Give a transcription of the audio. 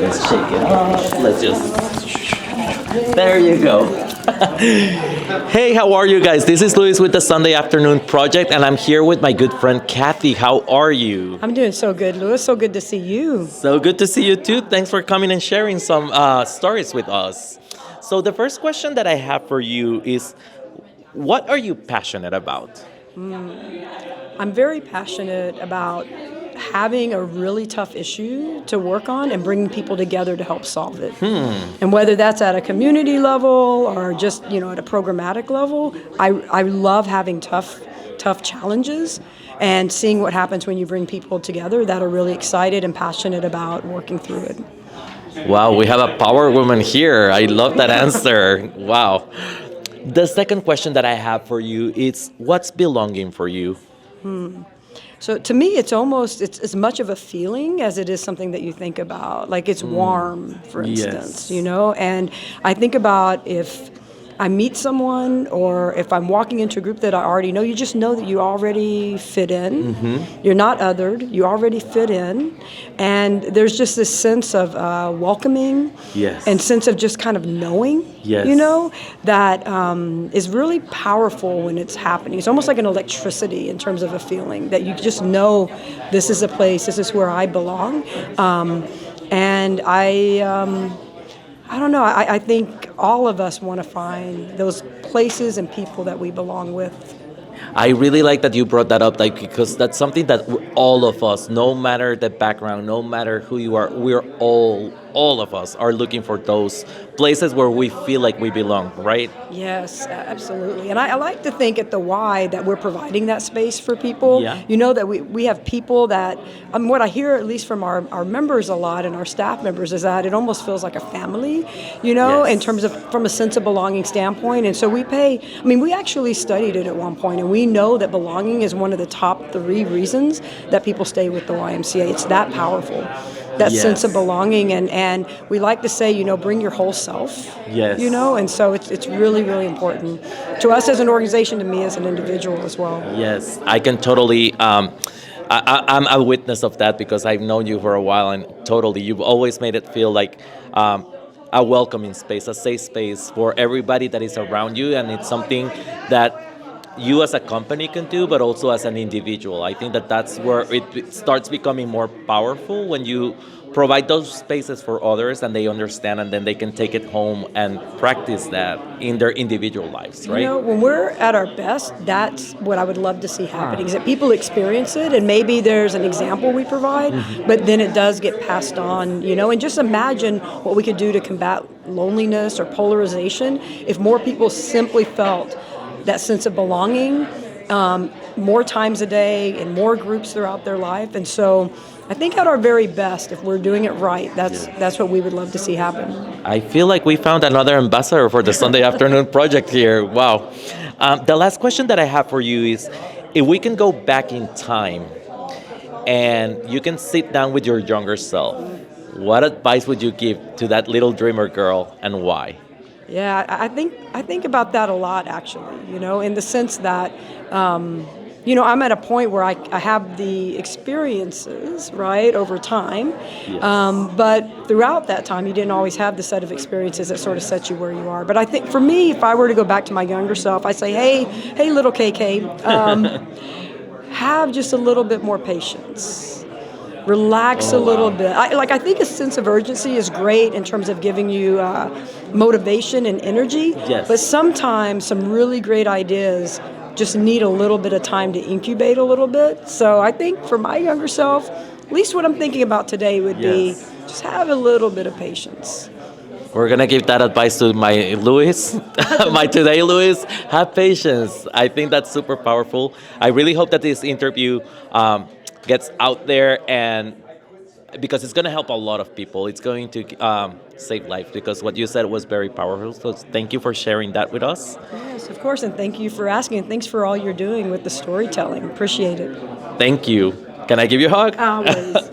Let's shake it up. Let's just. There you go. Hey, how are you guys? This is Luis with the Sunday Afternoon Project, and I'm here with my good friend Kathy. How are you? I'm doing so good, Louis. So good to see you. So good to see you too. Thanks for coming and sharing some stories with us. So the first question that I have for you is, what are you passionate about? I'm very passionate about having a really tough issue to work on and bringing people together to help solve it. And whether that's at a community level or just, at a programmatic level, I love having tough challenges and seeing what happens when you bring people together that are really excited and passionate about working through it. Wow, we have a power woman here. I love that answer. Wow. The second question that I have for you is, what's belonging for you? So to me, it's as much of a feeling as it is something that you think about. Like it's warm, for instance, And I think about if I meet someone or if I'm walking into a group that I already know, you just know that you already fit in. You're not othered. You already fit in. And there's just this sense of welcoming and sense of just kind of knowing, that is really powerful when it's happening. It's almost like an electricity in terms of a feeling that you just know this is a place, this is where I belong. And I don't know. I think all of us want to find those places and people that we belong with. I really like that you brought that up, because that's something that all of us, no matter the background, no matter who you are, we're all of us are looking for those places where we feel like we belong, right? Yes, absolutely. And I like to think at the Y that we're providing that space for people. Yeah. That we have people that, what I hear at least from our members a lot and our staff members is that it almost feels like a family, in terms of from a sense of belonging standpoint. And so we actually studied it at one point, and we know that belonging is one of the top 3 reasons that people stay with the YMCA. It's that powerful. That sense of belonging, and we like to say, bring your whole self. Yes. And so it's really, really important to us as an organization, to me as an individual as well. Yes, I can totally. I'm a witness of that because I've known you for a while, and totally, you've always made it feel like a welcoming space, a safe space for everybody that is around you, and it's something that you as a company can do, but also as an individual. I think that's where it starts becoming more powerful when you provide those spaces for others and they understand, and then they can take it home and practice that in their individual lives, right? When we're at our best, that's what I would love to see happening, is that people experience it, and maybe there's an example we provide, but then it does get passed on, and just imagine what we could do to combat loneliness or polarization if more people simply felt that sense of belonging more times a day in more groups throughout their life. And so I think at our very best, if we're doing it right, that's what we would love to see happen. I feel like we found another ambassador for the Sunday Afternoon Project here. Wow. The last question that I have for you is, if we can go back in time and you can sit down with your younger self, what advice would you give to that little dreamer girl, and why? Yeah, I think about that a lot, actually, in the sense that, I'm at a point where I have the experiences, right, over time. Yes. But throughout that time, you didn't always have the set of experiences that sort of set you where you are. But I think for me, if I were to go back to my younger self, I'd say, hey, little KK, have just a little bit more patience. Relax a little bit. I think a sense of urgency is great in terms of giving you motivation and energy. Yes. But sometimes some really great ideas just need a little bit of time to incubate a little bit. So I think for my younger self, at least what I'm thinking about today would be just have a little bit of patience. We're going to give that advice to my Luis, my today Luis. Have patience. I think that's super powerful. I really hope that this interview gets out there, and because it's going to help a lot of people. It's going to save life, because what you said was very powerful. So thank you for sharing that with us. Yes, of course, and thank you for asking. And thanks for all you're doing with the storytelling. Appreciate it. Thank you. Can I give you a hug? Always.